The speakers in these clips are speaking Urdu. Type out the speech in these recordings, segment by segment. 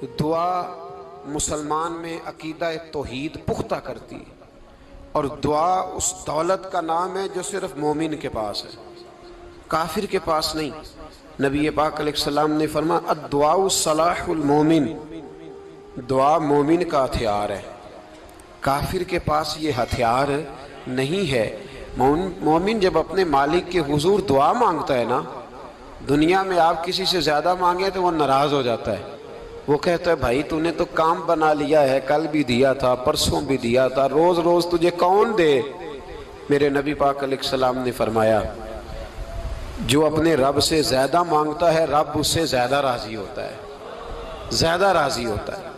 دعا مسلمان میں عقیدہ توحید پختہ کرتی ہے، اور دعا اس دولت کا نام ہے جو صرف مومن کے پاس ہے، کافر کے پاس نہیں۔ نبی پاک علیہ السلام نے فرمایا الدعاء صلاح المومن، دعا مومن کا ہتھیار ہے، کافر کے پاس یہ ہتھیار نہیں ہے۔ مومن جب اپنے مالک کے حضور دعا مانگتا ہے نا، دنیا میں آپ کسی سے زیادہ مانگیں تو وہ ناراض ہو جاتا ہے، وہ کہتا ہے بھائی تو نے تو کام بنا لیا ہے، کل بھی دیا تھا، پرسوں بھی دیا تھا، روز روز تجھے کون دے؟ میرے نبی پاک علیہ السلام نے فرمایا جو اپنے رب سے زیادہ مانگتا ہے رب اس سے زیادہ راضی ہوتا ہے، زیادہ راضی ہوتا ہے۔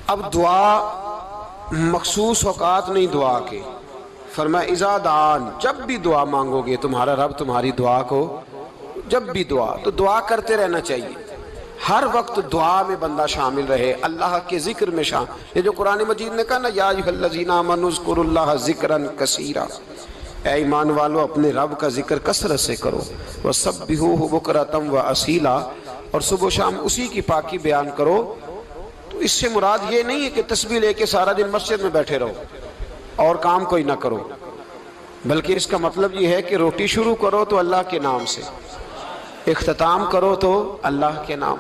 اب دعا مخصوص اوقات نہیں دعا کے، فرمایا اذا دعان، جب بھی دعا مانگو گے تمہارا رب تمہاری دعا کو، جب بھی دعا تو دعا کرتے رہنا چاہیے، ہر وقت دعا میں بندہ شامل رہے، اللہ کے ذکر میں شامل۔ یہ جو قرآن مجید نے کہا نا یا ایھا الذین آمنوا اذکروا اللہ ذکرا کثیرا، اے ایمان والو اپنے رب کا ذکر کثرت سے کرو، وسبحوہ بکرۃ واصیلا، اور صبح و شام اسی کی پاکی بیان کرو۔ تو اس سے مراد یہ نہیں ہے کہ تسبیح لے کے سارا دن مسجد میں بیٹھے رہو اور کام کوئی نہ کرو، بلکہ اس کا مطلب یہ ہے کہ روٹی شروع کرو تو اللہ کے نام سے، اختتام کرو تو اللہ کے نام،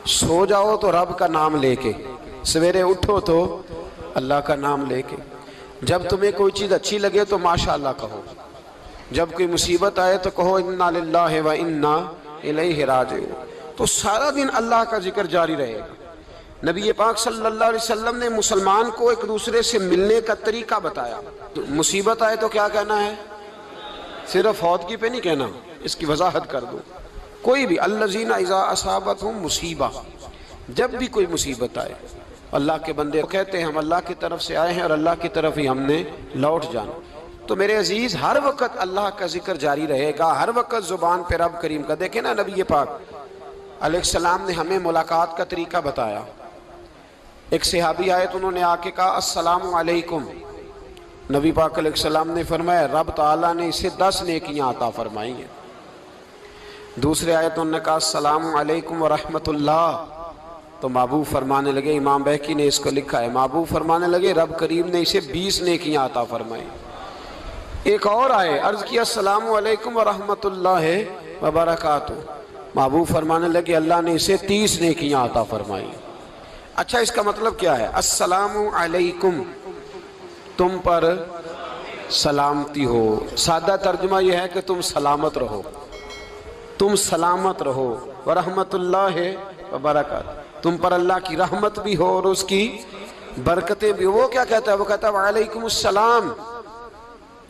سو جاؤ تو رب کا نام لے کے، سویرے اٹھو تو اللہ کا نام لے کے، جب تمہیں کوئی چیز اچھی لگے تو ماشاءاللہ کہو، جب کوئی مصیبت آئے تو کہو انا للہ و انا الیہ راجعون۔ تو سارا دن اللہ کا ذکر جاری رہے گا۔ نبی پاک صلی اللہ علیہ وسلم نے مسلمان کو ایک دوسرے سے ملنے کا طریقہ بتایا۔ مصیبت آئے تو کیا کہنا ہے؟ صرف فوت کی پہ نہیں کہنا، اس کی وضاحت کر دو۔ کوئی بھی الذین اذا اصابتہم مصیبہ، جب بھی کوئی مصیبت آئے، اللہ کے بندے کہتے ہیں ہم اللہ کی طرف سے آئے ہیں اور اللہ کی طرف ہی ہم نے لوٹ جانا۔ تو میرے عزیز ہر وقت اللہ کا ذکر جاری رہے گا، ہر وقت زبان پہ رب کریم کا۔ دیکھیں نا نبی پاک علیہ السلام نے ہمیں ملاقات کا طریقہ بتایا۔ ایک صحابی آئے تو انہوں نے آ کے کہا السلام علیکم، نبی پاک علیہ السلام نے فرمایا رب تعالیٰ نے اسے 10 نیکیاں عطا فرمائی ہیں۔ دوسرے آئے تو انہوں نے کہا السلام علیکم ورحمۃ اللہ، تو محبوب فرمانے لگے، امام بہقی نے اس کو لکھا ہے، محبوب فرمانے لگے رب کریم نے اسے 20 نیکیاں عطا فرمائی۔ ایک اور آئے، عرض کیا السلام علیکم ورحمۃ اللہ وبرکاتہ، محبوب فرمانے لگے اللہ نے اسے 30 نیکیاں عطا فرمائی۔ اچھا اس کا مطلب کیا ہے؟ السلام علیکم، تم پر سلامتی ہو، سادہ ترجمہ یہ ہے کہ تم سلامت رہو، تم سلامت رہو، ورحمۃ اللہ وبرکاتہ، تم پر اللہ کی رحمت بھی ہو اور اس کی برکتیں بھی ہو۔ وہ کیا کہتا ہے؟ وہ کہتا ہے وعلیکم السلام،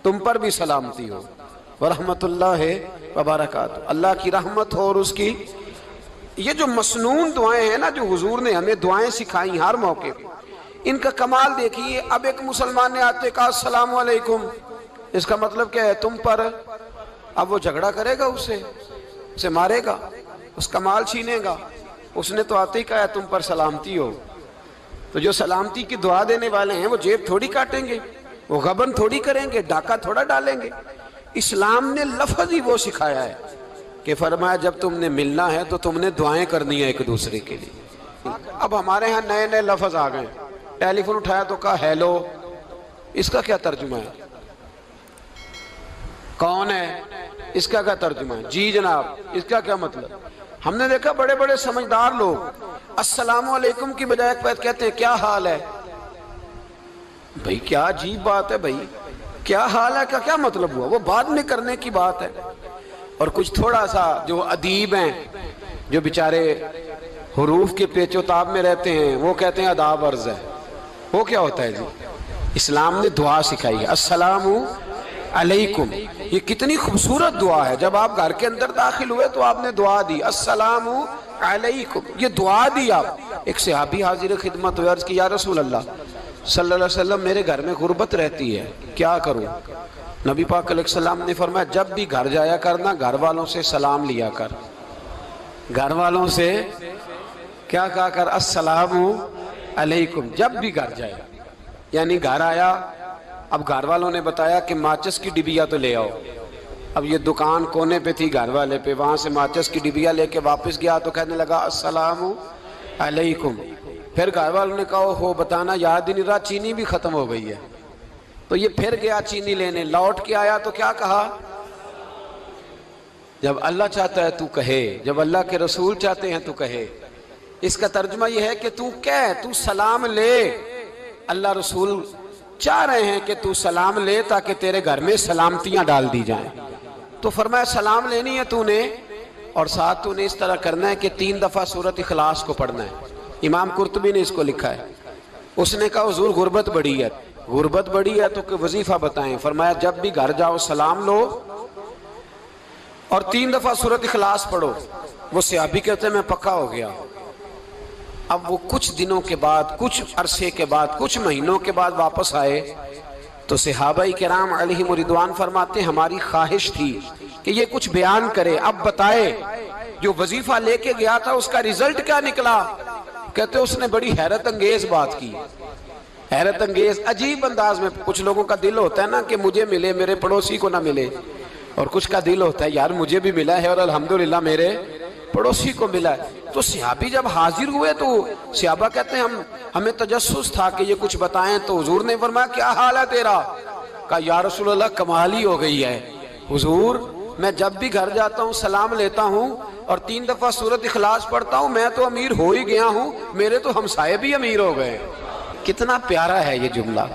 تم پر بھی سلامتی ہو، ورحمۃ اللہ وبرکاتہ، اللہ کی رحمت ہو اور اس کی۔ یہ جو مسنون دعائیں ہیں نا جو حضور نے ہمیں دعائیں سکھائیں ہر موقع پہ، ان کا کمال دیکھیے۔ اب ایک مسلمان نے آتے کہا السلام علیکم، اس کا مطلب کیا ہے؟ تم پر۔ اب وہ جھگڑا کرے گا اسے مارے گا، اس کا مال چھینے گا؟ اس نے تو آتے ہی کہا تم پر سلامتی ہو۔ تو جو سلامتی کی دعا دینے والے ہیں وہ جیب تھوڑی کاٹیں گے، وہ غبن تھوڑی کریں گے، ڈاکہ تھوڑا ڈالیں گے۔ اسلام نے لفظ ہی وہ سکھایا ہے کہ فرمایا جب تم نے ملنا ہے تو تم نے دعائیں کرنی ہیں ایک دوسرے کے لیے۔ اب ہمارے ہاں نئے نئے لفظ آ گئے، ٹیلی فون اٹھایا تو کہا ہیلو، اس کا کیا ترجمہ ہے؟ کون ہے؟ اس کا کیا ترجمہ ہے؟ جی جناب، اس کا کیا مطلب؟ ہم نے دیکھا بڑے بڑے سمجھدار لوگ السلام علیکم کی بجائے کہتے ہیں کیا حال ہے؟ بھئی کیا عجیب بات ہے، بھئی کیا حال ہے کا کیا مطلب ہوا؟ وہ بعد میں کرنے کی بات ہے۔ اور کچھ تھوڑا سا جو ادیب ہیں، جو بیچارے حروف کے پیچ و تاب میں رہتے ہیں، وہ کہتے ہیں آداب عرض ہے۔ وہ کیا ہوتا ہے جی؟ اسلام نے دعا سکھائی ہے السلام علیکم، یہ کتنی خوبصورت دعا ہے۔ جب آپ گھر کے اندر داخل ہوئے تو آپ نے دعا دی السلام علیکم، یہ دعا دی آپ۔ ایک صحابی حاضر خدمت ہوئے، عرض کی یا رسول اللہ صلی اللہ علیہ وسلم میرے گھر میں غربت رہتی ہے، کیا کروں؟ نبی پاک علیہ السلام نے فرمایا جب بھی گھر جایا کرنا گھر والوں سے سلام لیا کر، گھر والوں سے کیا کہا کر؟ السلام علیکم، جب بھی گھر جائے۔ یعنی گھر آیا، اب گھر والوں نے بتایا کہ ماچس کی ڈبیا تو لے آؤ۔ اب یہ دکان کونے پہ تھی گھر والے پہ، وہاں سے ماچس کی ڈبیا لے کے واپس گیا تو کہنے لگا السلام علیکم. پھر گھر والوں نے کہا ہو بتانا یاد ہی نہیں رہا، چینی بھی ختم ہو گئی ہے. تو یہ پھر گیا چینی لینے، لوٹ کے آیا تو کیا کہا؟ جب اللہ چاہتا ہے تو کہے، جب اللہ کے رسول چاہتے ہیں تو کہے. اس کا ترجمہ یہ ہے کہ تو کہہ، تو سلام لے. اللہ رسول چاہ رہے ہیں کہ تو سلام لے تاکہ تیرے گھر میں سلامتیاں ڈال دی جائیں. تو فرمایا سلام لینی ہے تو نے، اور ساتھ تو نے اس طرح کرنا ہے کہ 3 دفعہ سورۃ اخلاص کو پڑھنا ہے. امام قرطبی نے اس کو لکھا ہے. اس نے کہا حضور غربت بڑی ہے. غربت بڑی ہے تو کہ وظیفہ بتائیں. فرمایا جب بھی گھر جاؤ سلام لو اور 3 دفعہ سورۃ اخلاص پڑھو. وہ صحابی کہتے ہیں میں پکا ہو گیا. اب وہ کچھ دنوں کے بعد، کچھ عرصے کے بعد، کچھ مہینوں کے بعد واپس آئے تو صحابہ کرام علیہم رضوان فرماتے ہیں ہماری خواہش تھی کہ یہ کچھ بیان کرے، اب بتائے جو وظیفہ لے کے گیا تھا اس کا رزلٹ کیا نکلا. کہتے اس نے بڑی حیرت انگیز بات کی، حیرت انگیز عجیب انداز میں. کچھ لوگوں کا دل ہوتا ہے نا کہ مجھے ملے میرے پڑوسی کو نہ ملے، اور کچھ کا دل ہوتا ہے یار مجھے بھی ملا ہے اور الحمدللہ میرے پڑوسی کو ملا ہے. تو صحابی جب حاضر ہوئے تو صحابہ کہتے ہیں ہمیں تجسس تھا کہ یہ کچھ بتائیں. تو حضور نے فرمایا کیا حال ہے تیرا؟ کہا یا رسول اللہ کمال ہی ہو گئی ہے حضور، میں جب بھی گھر جاتا ہوں سلام لیتا ہوں اور 3 دفعہ سورۃ اخلاص پڑھتا ہوں. میں تو امیر ہو ہی گیا ہوں، میرے تو ہمسائے بھی امیر ہو گئے. کتنا پیارا ہے یہ جملہ،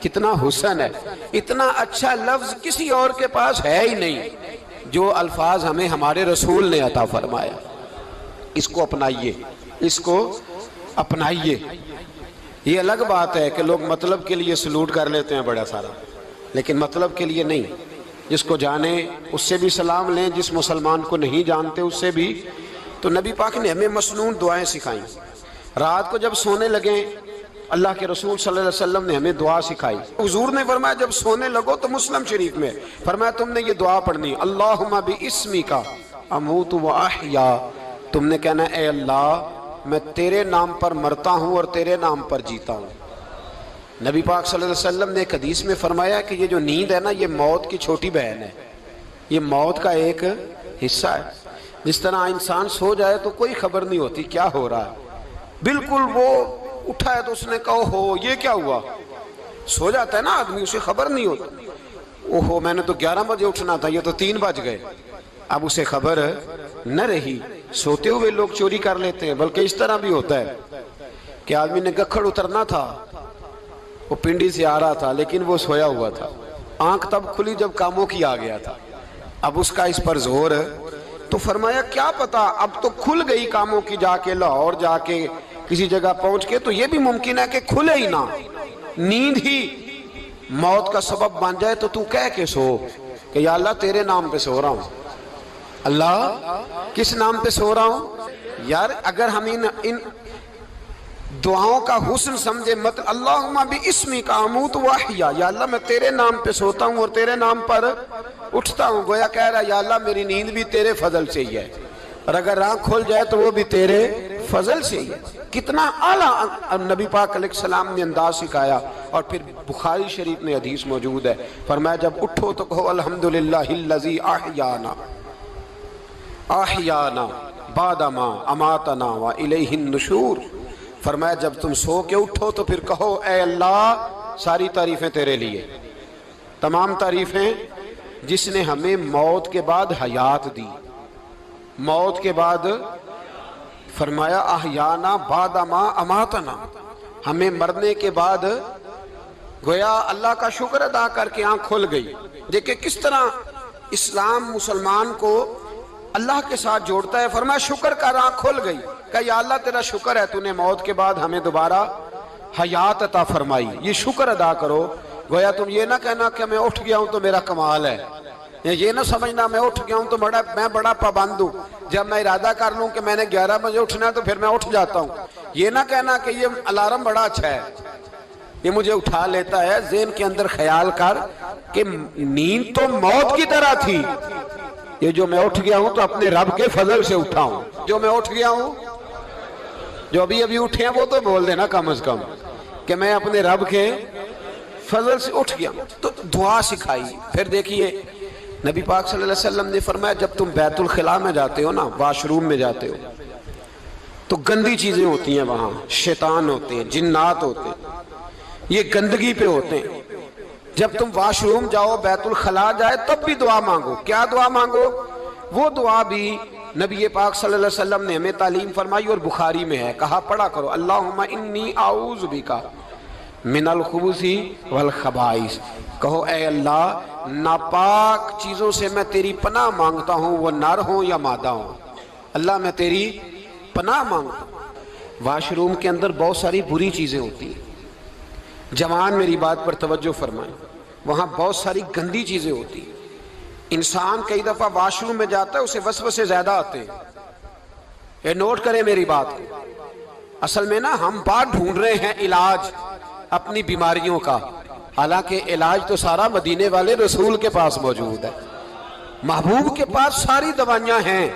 کتنا حسن ہے. اتنا اچھا لفظ کسی اور کے پاس ہے ہی نہیں جو الفاظ ہمیں ہمارے رسول نے عطا فرمایا. اس کو اپنائیے، اس کو اپنائیے. یہ الگ بات ہے کہ لوگ مطلب کے لیے سلوٹ کر لیتے ہیں بڑا سارا، لیکن مطلب کے لیے نہیں. جس کو جانے اس سے بھی سلام لیں، جس مسلمان کو نہیں جانتے اس سے بھی. تو نبی پاک نے ہمیں مسنون دعائیں سکھائیں. رات کو جب سونے لگیں اللہ کے رسول صلی اللہ علیہ وسلم نے ہمیں دعا سکھائی. حضور نے فرمایا جب سونے لگو تو مسلم شریف میں فرمایا تم نے یہ دعا پڑھنی، اللہم باسمک اموت و احیا. تم نے کہنا اے اللہ میں تیرے نام پر مرتا ہوں اور تیرے نام پر جیتا ہوں. نبی پاک صلی اللہ علیہ وسلم نے ایک حدیث میں فرمایا کہ یہ جو نیند ہے نا یہ موت کی چھوٹی بہن ہے، یہ موت کا ایک حصہ ہے. جس طرح انسان سو جائے تو کوئی خبر نہیں ہوتی کیا ہو رہا ہے، بالکل وہ اٹھا ہے تو اس نے کہا ہو یہ کیا ہوا. سو جاتا ہے نا آدمی، اسے خبر نہیں ہوتی. اوہو میں نے تو 11 بجے اٹھنا تھا، یہ تو 3 بج گئے. اب اسے خبر نہ رہی. سوتے ہوئے لوگ چوری کر لیتے ہیں، بلکہ اس طرح بھی ہوتا ہے کہ آدمی نے گکھڑ اترنا تھا، وہ پنڈی سے آ رہا تھا لیکن وہ سویا ہوا تھا. آنکھ تب کھلی جب کاموں کی آ گیا تھا. اب اس کا اس پر زور تو فرمایا کیا پتا اب تو کھل گئی کاموں کی، جا کے لاہور جا کے کسی جگہ پہنچ کے تو یہ بھی ممکن ہے کہ کھلے ہی نہ، نیند ہی موت کا سبب بن جائے. تو کہہ کے سو کہ یا اللہ تیرے نام پہ سو رہا ہوں. اللہ کس نام پہ سو رہا ہوں؟ یار اگر ہم ان دعاؤں کا حسن سمجھے مت اللہم باسمک اموت و احیا، یا اللہ میں تیرے نام پہ سوتا ہوں اور تیرے نام پر اٹھتا ہوں. گویا کہہ رہا یا اللہ میری نیند بھی تیرے فضل سے ہی ہے، اور اگر آنکھ کھل جائے تو وہ بھی تیرے فضل سے ہی ہے. کتنا اعلیٰ نبی پاک علیہ السلام نے انداز سکھایا. اور پھر بخاری شریف میں حدیث موجود ہے، فرمایا جب اٹھو تو کہو الحمدللہ الذی احیانا بعد ما اماتنا والیہ النشور. فرمایا جب تم سو کے اٹھو تو پھر کہو اے اللہ ساری تعریفیں تیرے لیے، تمام تعریفیں جس نے ہمیں موت کے بعد حیات دی. موت کے بعد فرمایا احیانا بعد ما اماتنا، ہمیں مرنے کے بعد گویا اللہ کا شکر ادا کر کے آنکھ کھل گئی. دیکھیں کس طرح اسلام مسلمان کو اللہ کے ساتھ جوڑتا ہے. فرمایا شکر کر، آنکھ کھل گئی. کہ یا اللہ تیرا شکر ہے تو نے موت کے بعد ہمیں دوبارہ حیات عطا فرمائی، یہ شکر ادا کرو. گویا تم یہ نہ کہنا کہ میں اٹھ گیا ہوں تو میرا کمال ہے، یہ نہ سمجھنا میں اٹھ گیا ہوں تو میں بڑا پابند ہوں، جب میں ارادہ کر لوں کہ میں نے 11 بجے اٹھنا ہے تو پھر میں اٹھ جاتا ہوں. یہ نہ کہنا کہ یہ الارم بڑا اچھا ہے، یہ مجھے اٹھا لیتا ہے. ذہن کے اندر خیال کر کہ نیند تو موت کی طرح تھی، یہ جو میں اٹھ گیا ہوں تو اپنے رب کے فضل سے اٹھا ہوں. جو میں اٹھ گیا ہوں، جو ابھی اٹھے ہیں وہ تو بول دینا کم از کم کہ میں اپنے رب کے فضل سے اٹھ گیا. تو دعا سکھائی. پھر دیکھیے نبی پاک صلی اللہ علیہ وسلم نے فرمایا جب تم بیت الخلاء میں جاتے ہو نا، واش روم میں جاتے ہو، تو گندی چیزیں ہوتی ہیں وہاں، شیطان ہوتے ہیں، جنات ہوتے ہیں، یہ گندگی پہ ہوتے ہیں۔ جب تم واش روم جاؤ، بیت الخلاء جائے، تب بھی دعا مانگو۔ کیا دعا مانگو؟ وہ دعا بھی نبی پاک صلی اللہ علیہ وسلم نے ہمیں تعلیم فرمائی اور بخاری میں ہے، کہا پڑھا کرو اللہم انی اعوذ بک من الخبث والخبائث۔ کہو اے اللہ، ناپاک چیزوں سے میں تیری پناہ مانگتا ہوں، وہ نر ہوں یا مادہ ہوں۔ اللہ میں تیری پناہ مانگتا ہوں۔ واش روم کے اندر بہت ساری بری چیزیں ہوتی ہیں، جوان میری بات پر توجہ فرمائیں، وہاں بہت ساری گندی چیزیں ہوتی ہیں۔ انسان کئی دفعہ واش روم میں جاتا ہے، اسے وسوسے زیادہ آتے ہیں، یہ نوٹ کریں میری بات کو۔ اصل میں نا ہم بات ڈھونڈ رہے ہیں علاج اپنی بیماریوں کا، حالانکہ علاج تو سارا مدینے والے رسول کے پاس موجود ہے، محبوب کے پاس ساری دوائیاں ہیں۔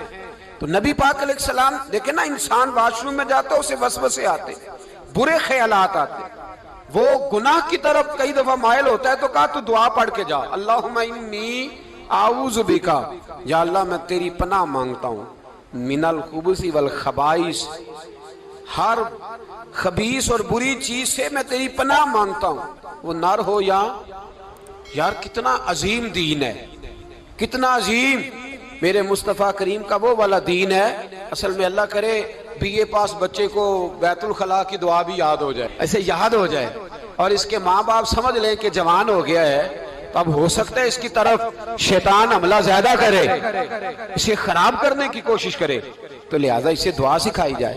تو نبی پاک علیہ السلام دیکھیں نا، انسان واش روم میں جاتا ہے، اسے وسوسے آتے، برے خیالات آتے، وہ گناہ کی طرف کئی دفعہ مائل ہوتا ہے، تو کہا تو دعا پڑھ کے جا، اللہم انی اعوذ بک، یا اللہ میں تیری پناہ مانگتا ہوں، من الخبث والخبائث، ہر خبیث اور بری چیز سے میں تیری پناہ مانگتا ہوں، وہ نر ہو یا یار کتنا عظیم دین ہے، کتنا عظیم میرے مصطفیٰ کریم کا وہ والا دین ہے۔ اصل میں اللہ کرے بی اے پاس بچے کو بیت الخلاء کی دعا بھی یاد ہو جائے، ایسے یاد ہو جائے، اور اس کے ماں باپ سمجھ لیں کہ جوان ہو گیا ہے، تو اب ہو سکتا ہے اس کی طرف شیطان حملہ زیادہ کرے، اسے خراب کرنے کی کوشش کرے، تو لہٰذا اسے دعا سکھائی جائے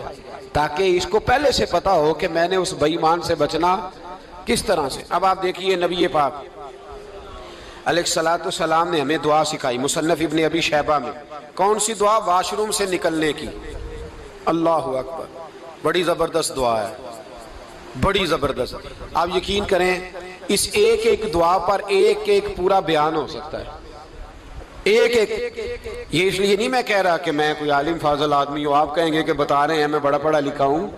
تاکہ اس کو پہلے سے پتا ہو کہ میں نے اس بے ایمان سے بچنا کس طرح سے۔ اب آپ دیکھیے نبی پاک علیہ السلام نے ہمیں دعا سکھائی، مصنف ابن ابی شیبہ میں۔ کون سی دعا؟ واش روم سے نکلنے کی۔ اللہ اکبر، بڑی زبردست دعا ہے، بڑی زبردست۔ آپ یقین کریں اس ایک ایک دعا پر ایک ایک پورا بیان ہو سکتا ہے، ایک ایک۔ یہ اس لیے نہیں میں کہہ رہا کہ میں کوئی عالم فاضل آدمی ہوں، آپ کہیں گے کہ بتا رہے ہیں میں بڑا پڑھا لکھا ہوں،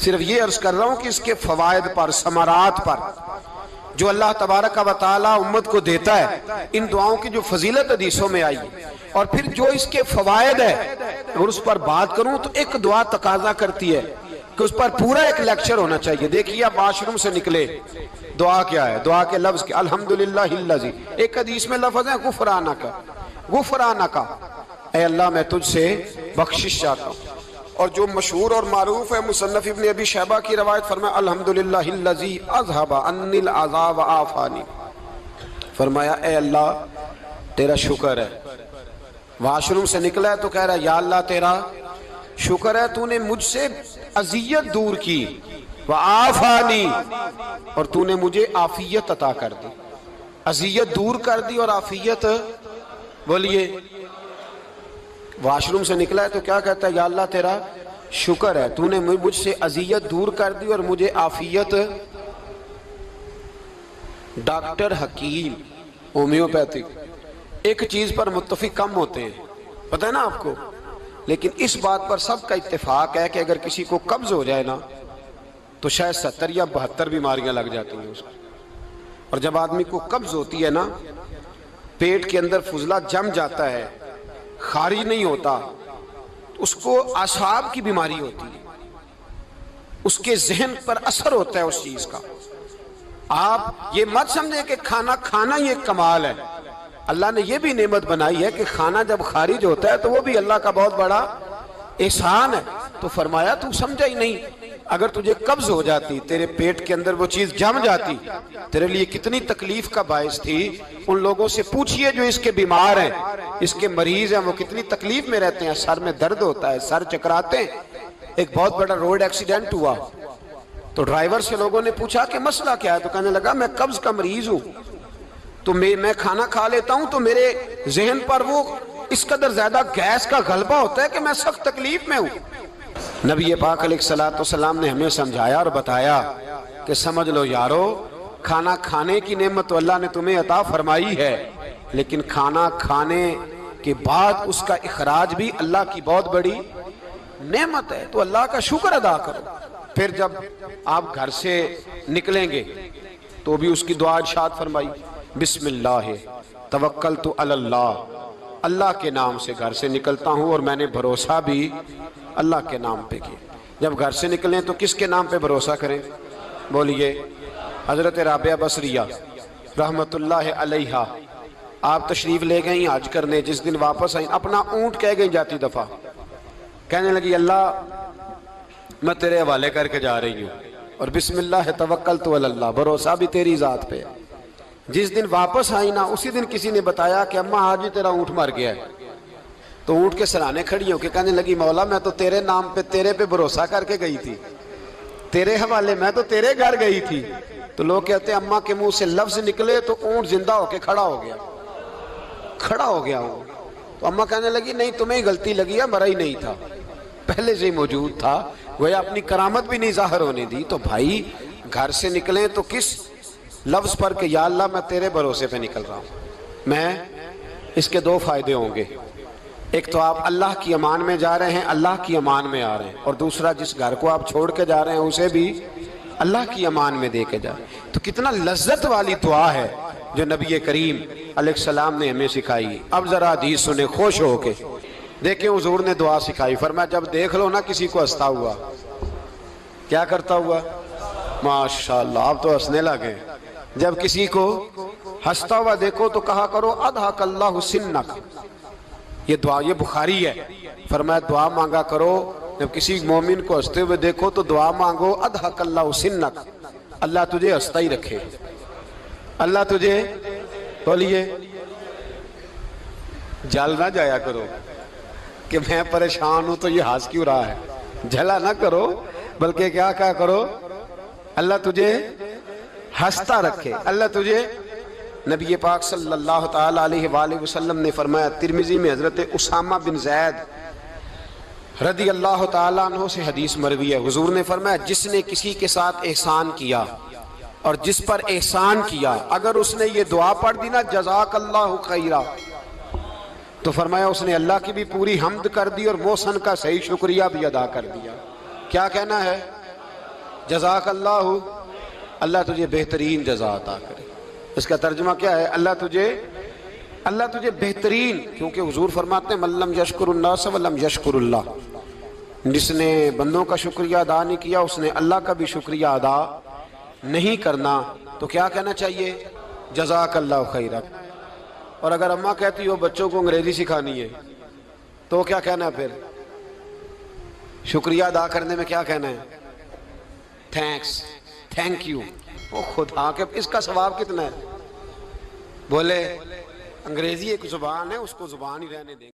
صرف یہ عرض کر رہا ہوں کہ اس کے فوائد پر، ثمرات پر جو اللہ تبارک و تعالی امت کو دیتا ہے، ان دعاؤں کی جو فضیلت حدیثوں میں آئی، اور پھر جو اس کے فوائد ہے، اگر اس پر بات کروں تو ایک دعا تقاضا کرتی ہے کہ اس پر پورا ایک لیکچر ہونا چاہیے۔ دیکھیے آپ واش روم سے نکلے، دعا کیا ہے؟ دعا کے لفظ کیا؟ الحمدللہ الذی، ایک حدیث میں لفظ ہے غفرانک، غفرانک، اے اللہ میں تجھ سے بخشش چاہتا ہوں۔ اور جو مشہور اور معروف ہے مصنف ابن ابی شیبہ کی روایت، فرمایا الحمدللہ الذی اذھب عنی العذا وعافانی، فرمایا اے اللہ تیرا شکر ہے۔ واش روم سے نکلا ہے تو کہہ رہا ہے یا اللہ تیرا شکر ہے، تو نے مجھ سے اذیت دور کی، وعافانی، اور تو نے مجھے عافیت عطا کر دی، اذیت دور کر دی اور عافیت۔ بولیے، واش روم سے نکلا ہے تو کیا کہتا ہے؟ یا اللہ تیرا شکر ہے، تو نے مجھ سے اذیت دور کر دی اور مجھے عافیت۔ ڈاکٹر حکیم ہومیوپیتھک ایک چیز پر متفق کم ہوتے ہیں، پتہ ہے نا آپ کو، لیکن اس بات پر سب کا اتفاق ہے کہ اگر کسی کو قبض ہو جائے نا تو شاید 70 یا 72 بیماریاں لگ جاتی ہیں اس کو۔ اور جب آدمی کو قبض ہوتی ہے نا، پیٹ کے اندر فضلہ جم جاتا ہے، خارج نہیں ہوتا، اس کو اعصاب کی بیماری ہوتی ہے، اس کے ذہن پر اثر ہوتا ہے اس چیز کا۔ آپ یہ مت سمجھیں کہ کھانا کھانا یہ ایک کمال ہے، اللہ نے یہ بھی نعمت بنائی ہے کہ کھانا جب خارج ہوتا ہے تو وہ بھی اللہ کا بہت بڑا احسان ہے۔ تو فرمایا تو سمجھا ہی نہیں، اگر تجھے قبض ہو جاتی، تیرے پیٹ کے اندر وہ چیز جم جاتی، تیرے لیے کتنی تکلیف کا باعث تھی۔ ان لوگوں سے پوچھئے جو اس کے بیمار ہیں، اس کے مریض ہیں، وہ کتنی تکلیف میں رہتے ہیں، سر میں درد ہوتا ہے، سر چکراتے ہیں۔ ایک بہت بڑا روڈ ایکسیڈنٹ ہوا تو ڈرائیور سے لوگوں نے پوچھا کہ مسئلہ کیا ہے، تو کہنے لگا میں قبض کا مریض ہوں، تو میں کھانا کھا لیتا ہوں تو میرے ذہن پر وہ اس قدر زیادہ گیس کا غلبہ ہوتا ہے کہ میں سخت تکلیف میں ہوں۔ نبی پاک علیہ السلام نے ہمیں سمجھایا اور بتایا کہ سمجھ لو یارو، کھانا کھانے کی نعمت تو اللہ نے تمہیں عطا فرمائی ہے، لیکن کھانا کھانے کے بعد اس کا اخراج بھی اللہ کی بہت بڑی نعمت ہے، تو اللہ کا شکر ادا کرو۔ پھر جب آپ گھر سے نکلیں گے تو بھی اس کی دعا ارشاد فرمائی، بسم اللہ توکلت علی اللہ، اللہ کے نام سے گھر سے نکلتا ہوں اور میں نے بھروسہ بھی اللہ کے نام پہ کیا۔ جب گھر سے نکلیں تو کس کے نام پہ بھروسہ کریں؟ بولیے حضرت رابعہ بصریہ رحمت اللہ علیہا، آپ تشریف لے گئیں حج کرنے، جس دن واپس آئیں اپنا اونٹ کہہ گئیں جاتی دفعہ، کہنے لگی اللہ میں تیرے حوالے کر کے جا رہی ہوں اور بسم اللہ توکلت علی اللہ، بھروسہ بھی تیری ذات پہ ہے۔ جس دن واپس آئی نا اسی دن کسی نے بتایا کہ اماں آج ہی تیرا اونٹ مر گیا ہے، تو اونٹ کے سرانے کھڑی ہو کے کہنے لگی مولا میں تو تیرے نام پہ تیرے پہ بھروسہ کر کے گئی تھی، تیرے حوالے، میں تو تیرے گھر گئی تھی۔ تو لوگ کہتے ہیں اماں کے منہ سے لفظ نکلے تو اونٹ زندہ ہو کے کھڑا ہو گیا، کھڑا ہو گیا ہوں۔ تو اماں کہنے لگی نہیں تمہیں ہی غلطی لگی ہے، مرا ہی نہیں تھا، پہلے سے ہی موجود تھا، گویا اپنی کرامت بھی نہیں ظاہر ہونے دی۔ تو بھائی گھر سے نکلیں تو کس لفظ پر کہ یا اللہ میں تیرے بھروسے پہ نکل رہا ہوں، میں اس کے دو فائدے ہوں گے، ایک تو آپ اللہ کی امان میں جا رہے ہیں، اللہ کی امان میں آ رہے ہیں، اور دوسرا جس گھر کو آپ چھوڑ کے جا رہے ہیں اسے بھی اللہ کی امان میں دے کے جا رہے ہیں۔ تو کتنا لذت والی دعا ہے جو نبی کریم علیہ السلام نے ہمیں سکھائی۔ اب ذرا حدیث سنیں خوش ہو کے، دیکھیں حضور نے دعا سکھائی، فرمایا جب دیکھ لو نا کسی کو ہنستا ہوا، کیا کرتا ہوا؟ ماشاءاللہ آپ تو ہنسنے لگے۔ جب کسی کو ہنستا ہوا دیکھو تو کہا کرو اضحک اللہ سنک، یہ دعا یہ بخاری ہے، فرمایا دعا مانگا کرو جب کسی مومن کو ہنستے ہوئے دیکھو تو دعا مانگو اضحک اللہ سنک، اللہ تجھے ہنستا ہی رکھے، اللہ تجھے، بولیے جل نہ جایا کرو کہ میں پریشان ہوں تو یہ ہنس کیوں رہا ہے، جھلا نہ کرو، بلکہ کیا کہا کرو اللہ تجھے ہنستا رکھے، اللہ تجھے۔ نبی پاک صلی اللہ تعالیٰ علیہ وآلہ وسلم نے فرمایا، ترمذی میں حضرت اسامہ بن زید رضی اللہ تعالیٰ عنہ سے حدیث مروی ہے، حضور نے فرمایا جس نے کسی کے ساتھ احسان کیا اور جس پر احسان کیا، اگر اس نے یہ دعا پڑھ دی نا جزاک اللہ خیرہ، تو فرمایا اس نے اللہ کی بھی پوری حمد کر دی اور محسن کا صحیح شکریہ بھی ادا کر دیا۔ کیا کہنا ہے؟ جزاک اللہ، اللہ تجھے بہترین جزا عطا کرے۔ اس کا ترجمہ کیا ہے؟ اللہ تجھے بہترین، کیونکہ حضور فرماتے ہیں من لم یشکر الناس ولم یشکر اللہ، جس نے بندوں کا شکریہ ادا نہیں کیا اس نے اللہ کا بھی شکریہ ادا نہیں کرنا۔ تو کیا کہنا چاہیے؟ جزاک اللہ خیرہ۔ اور اگر اماں کہتی ہو بچوں کو انگریزی سکھانی ہے تو کیا کہنا ہے پھر؟ شکریہ ادا کرنے میں کیا کہنا ہے؟ Thanks, thank you. وہ خدا کے اس کا ثواب کتنا ہے؟ بولے انگریزی ایک زبان ہے، اس کو زبان ہی رہنے دیں۔